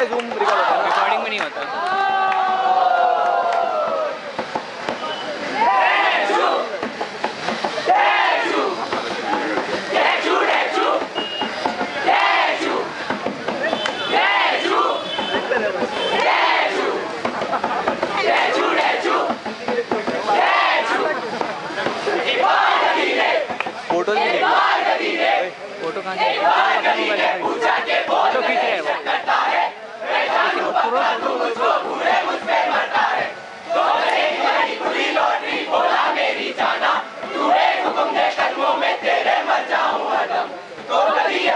है zoom recording में नहीं होता। फोटो कहाँ है? फोटो खींच रहे हैं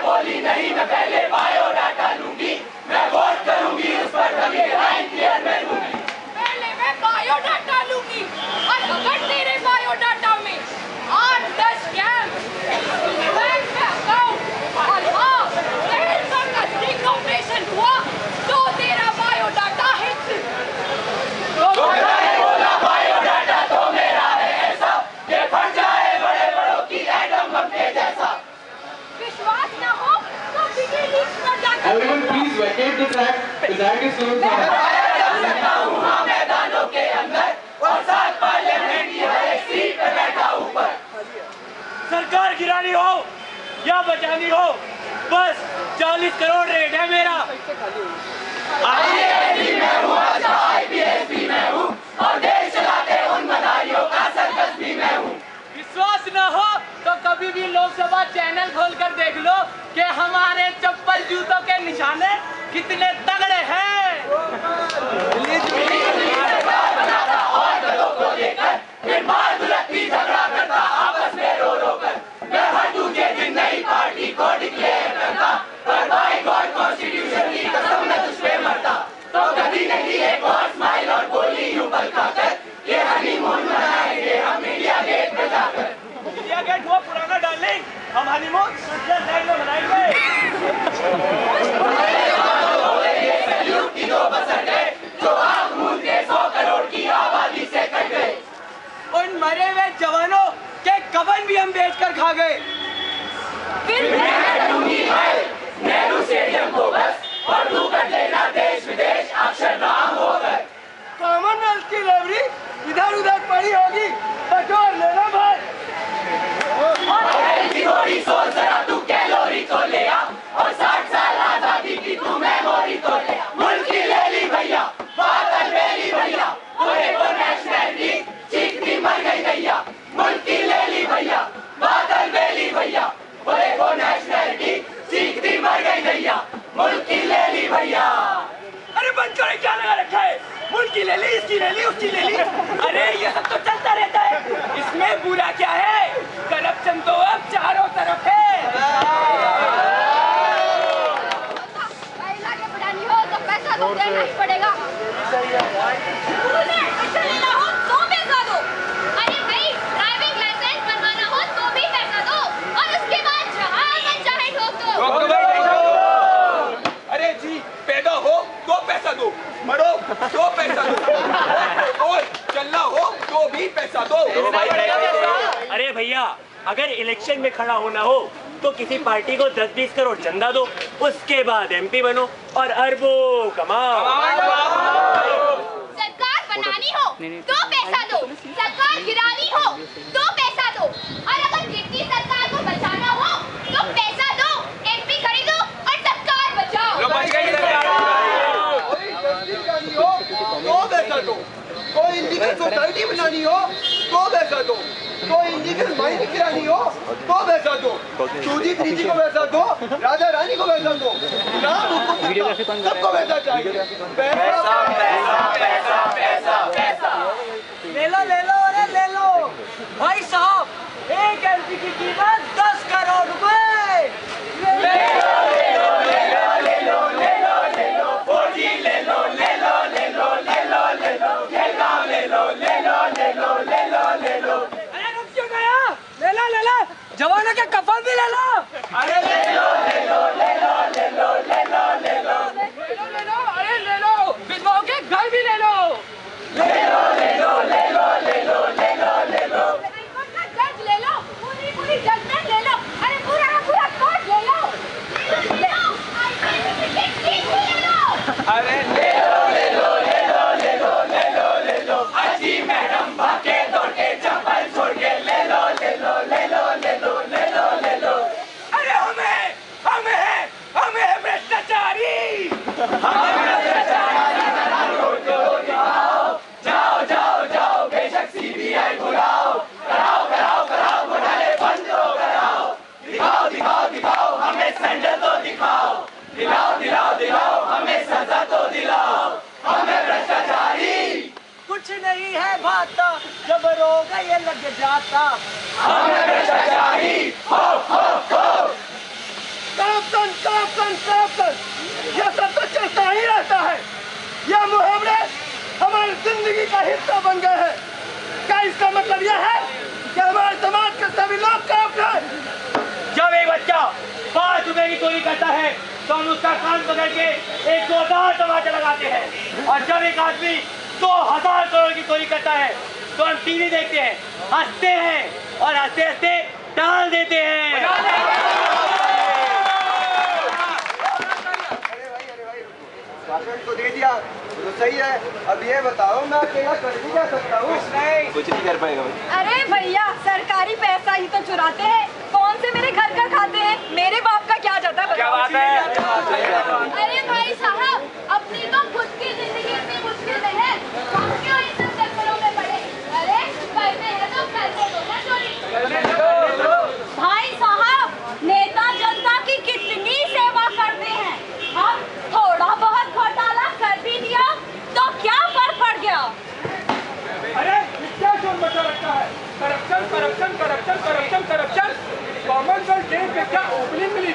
बोली नहीं मैं पहले बायोडाटा लूंगी, मैं वोट करूंगी उस पर तभी लाइन क्लियर मैं लूंगी। पहले मैं बायोडाटा लूंगी और अगर तेरे बायोडाटा में 8-10 कैंप बैंक में अकाउंट और हाँ शहर का स्टिंग ऑपरेशन हुआ तो तेरा बायोडाटा हिट। तो मैंने बोला बायोडाटा तो मेरा है ऐसा कि फट जाए बड़े बड़ों की एटम बम के जैसा। विश्वास न हो तो विकीलीक्स पर जाकर Everyone please vacate the track. The track is closed now. मैदानों के अंदर और 7 पार्लियामेंट की हर एक सीट पे बैठा ऊपर। सरकार गिरानी हो या बचानी हो, बस 40 करोड़ रेट है मेरा। IAS भी मैं हूँ, IPS भी मैं हूँ और देश चलाते उन मदारियों का सर्कस भी मैं हूँ। विश्वास न हो तो कभी भी लोकसभा चैनल खोलकर देख लो कि हमारे चप्पल जूतों के निशाने कितने तगड़े हैं। और दलों को लेकर फिर मार दुलत्ती झगड़ा करता आपस में रो रो कर। मैं हर दूसरे दिन नई पार्टी को डिक्लेयर करता, पर बाय गॉड कॉन्स्टिट्यूशन की कसम मैं तुझ पे मरता। तो कभी नहीं एक और स्माइल और गोली यूं पल खाकर ये हनीमून मनाएंगे हम इंडिया गेट पे जाकर। इंडिया गेट हुआ पुराना डार्लिंग, हम हनीमून स्विट्जरलैंड में मनाएंगे। की दो बसर गए जो आग मूंद के 100 करोड़ की आबादी से कट गए। उन मरे हुए जवानों के कफन भी हम बेचकर खा गए। फिर नेहरू स्टेडियम को बस और तू कर देना देश विदेश अक्षरधाम होकर। कॉमनवेल्थ की लाइब्रेरी इधर उधर पड़ी होगी, बटोर लेना भाई। थोड़ी सोच जरा तू कैलोरी तो ले आ और 60 साल आजादी की तू मेमोरी तो ले आ। मुल्क की ले ली भैया, बादल ले ली भैया, पूरे को नेशनलिटी चीखती मर गई भैया। मुल्क की ले ली भैया, बादल ले ली भैया, पूरे को नेशनलिटी चीखती मर गई भैया। मुल्क की ले ली भैया। अरे बंद करो, क्या लगा रखा है? मुल्क की ले ली, इसकी ले ली, उसकी ले ली। अरे ये सब तो चलता रहता है, इसमें बुरा क्या है? करप्शन तो अब चारों तरफ है। महिला के बढ़ानी हो तो पैसा तो देना ही पड़ेगा। अच्छा लेना हो तो पैसा दो। अरे भाई ड्राइविंग लाइसेंस बनवाना हो तो भी पैसा दो और उसके बाद जहाँ मन चाहे ठोक दो। अरे जी पैदा हो तो पैसा दो, मरो तो पैसा दो, और चलना हो तो भी पैसा दो। अरे भैया अगर इलेक्शन में खड़ा होना हो तो किसी पार्टी को 10-20 करोड़ चंदा दो, उसके बाद MP बनो और अरबों कमाओ। सरकार बनानी हो तो पैसा दो, सरकार गिरानी हो तो पैसा दो और अगर गिरती सरकार को बचाना हो तो पैसा दो, MP खरीदो और सरकार बचाओ। तो पैसा दो, कोई इलीगल सोसाइटी बनानी हो तो पैसा दो, कोई इलीगल माइनिंग गिरानी हो तो पैसा दो, चौधरी प्रीति को पैसा दो, राजा रानी को पैसा दो, राम हुकुम सबको पैसा चाहिए। पैसा पैसा पैसा पैसा पैसा ले लो अरे ले लो भाई साहब, एक MP की कीमत 10 करोड़ रुपए। ले लो ले लो ले लो ले लो ले लो ले लो फौजी ले लो ले लो ले लो ले लो ले लो खेलगांव ले लो ले लो ले लो ले लो ले लो। अरे रुक क्यों गया? ले लो जवानों के कफन भी ले लो। अरे ले लो ले लो ले लो ले लो ले लो ले लो अरे ले लो विधवाओं के घर भी ले लो। ले लो ले लो ले लो ले लो ले लो ले लो जज ले लो, पूरी जज साफ साफ करप्शन करप्शन करप्शन यह सब तो चलता ही रहता है। यह मुहावरे हमारी जिंदगी का हिस्सा बन गए हैं। क्या इसका मतलब यह है कि हमारे समाज के सभी लोग करप्ट हैं? जब एक बच्चा 5 रुपए की चोरी करता है तो हम उसका कान पकड़ के 1,000 टमाटर लगाते हैं, और जब एक आदमी 2,000 करोड़ की चोरी करता है तो हम टीवी देखते हैं, हंसते हैं और हंसते हंसते टाल देते हैं। भाषण तो दे दिया तो सही है। अब ये बताओ मैं अकेला कर भी क्या सकता हूँ? कुछ नहीं कर पाएगा भाई। अरे भैया सरकारी पैसा ही तो चुराते हैं, कौन से मेरे घर का खाते हैं, मेरे बाप का क्या जाता है? क्या बात है? अरे भाई साहब अपनी तो खुद की जिंदगी इतनी मुश्किल में है, हम क्यों इन सब चक्करों में पड़े? अरे करते हैं तो करते दो ना चोरी। भाई साहब नेता जनता की कितनी सेवा करते हैं, अब थोड़ा बहुत घोटाला कर भी दिया तो क्या फर्क पड़ गया? अरे क्या शोर मचा रखा है? Corruption corruption corruption corruption corruption. Commonwealth game पे क्या ओपनिंग मिली,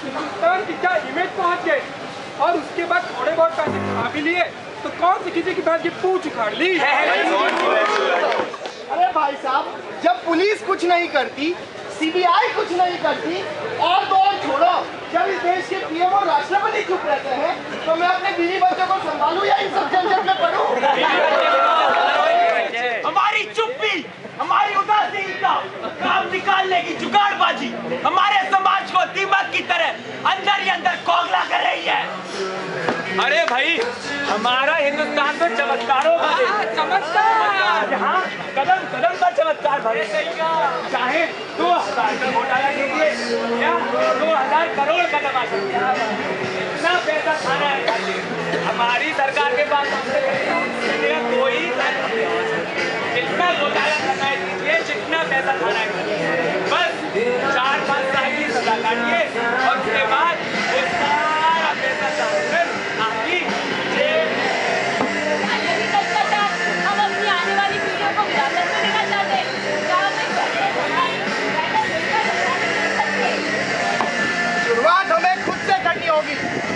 हिंदुस्तान की क्या इमेज पहुंच गई, और उसके बाद थोड़े बहुत पैसे खा भी लिए तो कौन सी किसी की बात की पूछ उखाड़ ली। अरे भाई साहब जब पुलिस कुछ नहीं करती, सीबीआई कुछ नहीं करती, और तो और छोड़ो जब इस देश के पीएम और राष्ट्रपति चुप रहते हैं तो मैं अपने बीवी बच्चों को संभालूं या इन सब झंझट में पड़ूं? हमारी चुप्पी, हमारी उदासीनता काम निकालने की जुगाड़बाजी हमारे समाज को दीमक की तरह अंदर ही अंदर खोखला कर रही है। अरे भाई हमारा हिंदुस्तान तो चमत्कारों का चमत्कार, यहाँ कदम कदम पर चमत्कार भरे, चाहे 2,000 का घोटाला कीजिए या 2,000 करोड़ का तमाशा, इतना पैसा खाना है। हमारी सरकार के पास कोई इतना घोटाला करना है कीजिए, जितना पैसा खाना है बस 4-5 साल की सजा काटिए और उसके बाद वो सारा पैसा ट्रांसफर आपकी जेब में। हम अपनी आने वाली पीढ़ियों को विरासत में देना चाहते हैं। शुरुआत हमें खुद से करनी होगी।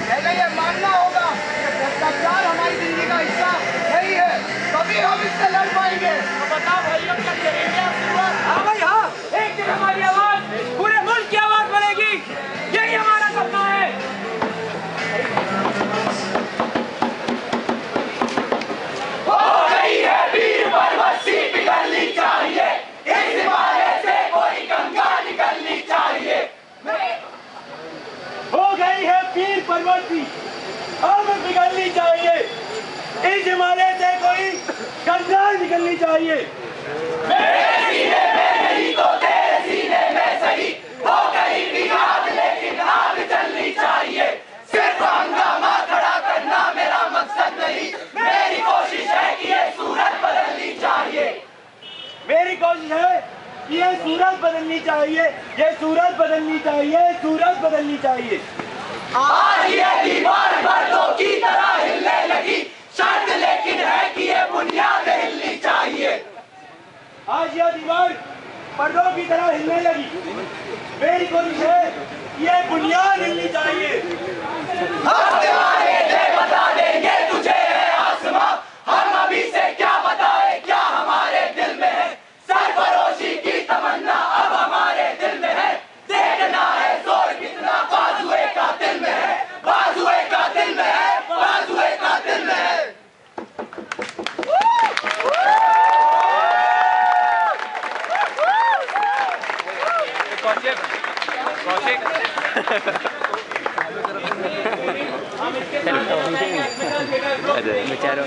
पहले ये मानना होगा कि भ्रष्टाचार हमारी जिंदगी का हिस्सा नहीं है, तभी हम इससे लड़ पाएंगे। तो बताओ भाइयों क्या करेंगे आप शुरुआत? हाँ भाई हाँ, एक दिन हमारी आवाज पूरे मुल्क की आवाज बनेगी, यही हमारा सपना है। हो गई है वीर पर्वती पिघलनी चाहिए, इस हिमालय से कोई गंगा निकलनी चाहिए। हो गई है वीर पर्वती अब पिघलनी चाहिए, इस हिमालय से कोई गंगा निकलनी चाहिए। मेरे सीने में नहीं तो तेरे सीने में सही, हो गई भी आग लेकिन आग जलनी चाहिए। सिर्फ हंगामा खड़ा करना मेरा मकसद नहीं, मेरी कोशिश है कि ये सूरत बदलनी चाहिए। मेरी कोशिश है कि ये सूरत बदलनी चाहिए, ये सूरत बदलनी चाहिए, सूरत बदलनी चाहिए। आज ये दीवार मर्दों की तरह हिलने लगी, शर्त लेकिन है कि ये बुनियाद हिलनी चाहिए। आज यह दीवार पर्दों की तरह हिलने लगी, मेरी कोशिश है ये बुनियाद हिलनी चाहिए। हम दीवारे बता देंगे तुझे है आसमां, हम अभी से क्या बताए क्या हमारे दिल में है, सरफरोशी की तमन्ना अब हमारे दिल में है, देखना है जोर कितना बाजुए का दिल में है, बाजुए का दिल में है, बाजुए का दिल में है। बेचारों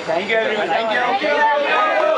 Thank you everyone. Thank you.